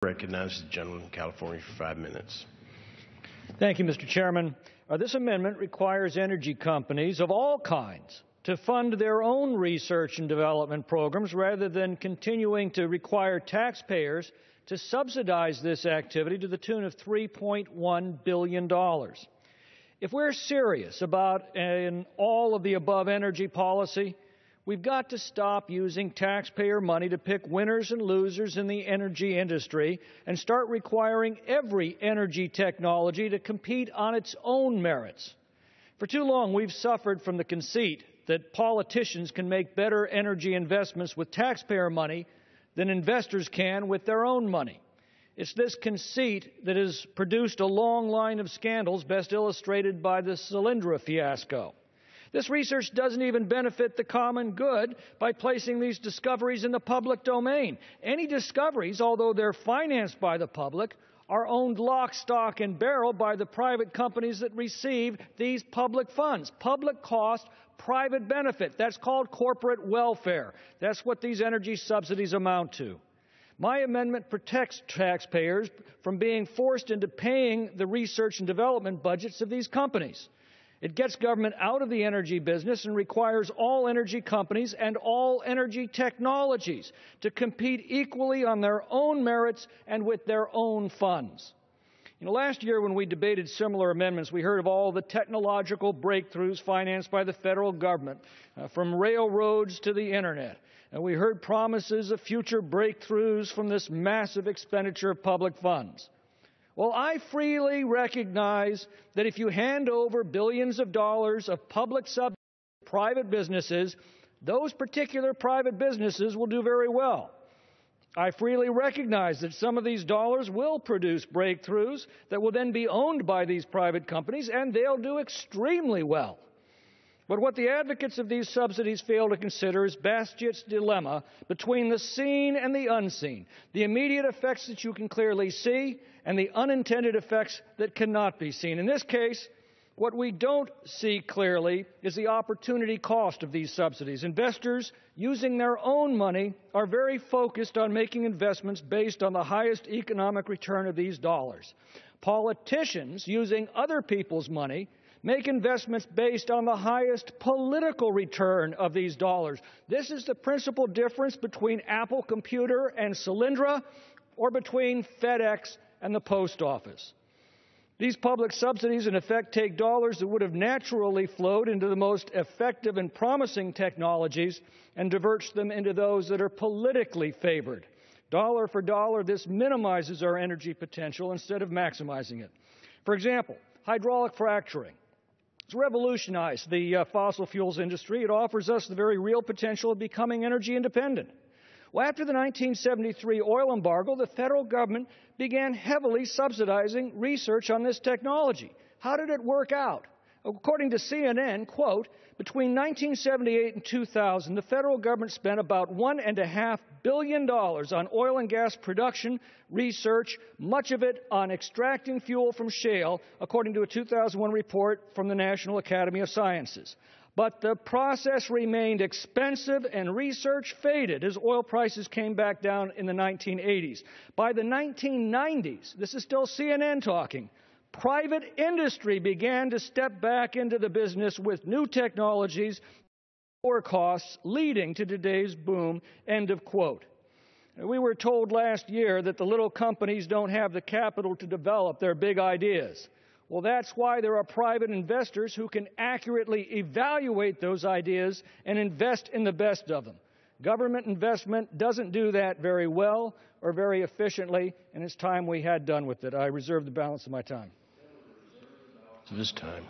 Recognize the gentleman from California for 5 minutes. Thank you, Mr. Chairman. This amendment requires energy companies of all kinds to fund their own research and development programs rather than continuing to require taxpayers to subsidize this activity to the tune of $3.1 billion. If we're serious about an all-of-the-above energy policy, we've got to stop using taxpayer money to pick winners and losers in the energy industry and start requiring every energy technology to compete on its own merits. For too long, we've suffered from the conceit that politicians can make better energy investments with taxpayer money than investors can with their own money. It's this conceit that has produced a long line of scandals, best illustrated by the Solyndra fiasco. This research doesn't even benefit the common good by placing these discoveries in the public domain. Any discoveries, although they're financed by the public, are owned lock, stock, and barrel by the private companies that receive these public funds. Public cost, private benefit. That's called corporate welfare. That's what these energy subsidies amount to. My amendment protects taxpayers from being forced into paying the research and development budgets of these companies. It gets government out of the energy business and requires all energy companies and all energy technologies to compete equally on their own merits and with their own funds. Last year when we debated similar amendments, we heard of all the technological breakthroughs financed by the federal government, from railroads to the internet. And we heard promises of future breakthroughs from this massive expenditure of public funds. Well, I freely recognize that if you hand over billions of dollars of public subsidies to private businesses, those particular private businesses will do very well. I freely recognize that some of these dollars will produce breakthroughs that will then be owned by these private companies, and they'll do extremely well. But what the advocates of these subsidies fail to consider is Bastiat's dilemma between the seen and the unseen, the immediate effects that you can clearly see and the unintended effects that cannot be seen. In this case, what we don't see clearly is the opportunity cost of these subsidies. Investors using their own money are very focused on making investments based on the highest economic return of these dollars. Politicians using other people's money make investments based on the highest political return of these dollars. This is the principal difference between Apple Computer and Solyndra, or between FedEx and the post office. These public subsidies, in effect, take dollars that would have naturally flowed into the most effective and promising technologies and diverts them into those that are politically favored. Dollar for dollar, this minimizes our energy potential instead of maximizing it. For example, hydraulic fracturing. It's revolutionized the fossil fuels industry. It offers us the very real potential of becoming energy independent. Well, after the 1973 oil embargo, the federal government began heavily subsidizing research on this technology. How did it work out? According to CNN, quote, between 1978 and 2000, the federal government spent about $1.5 billion on oil and gas production, research, much of it on extracting fuel from shale, according to a 2001 report from the National Academy of Sciences. But the process remained expensive and research faded as oil prices came back down in the 1980s. By the 1990s, this is still CNN talking, private industry began to step back into the business with new technologies, lower costs, leading to today's boom, end of quote. We were told last year that the little companies don't have the capital to develop their big ideas. Well, that's why there are private investors who can accurately evaluate those ideas and invest in the best of them. Government investment doesn't do that very well or very efficiently, and it's time we had done with it. I reserve the balance of my time. This time.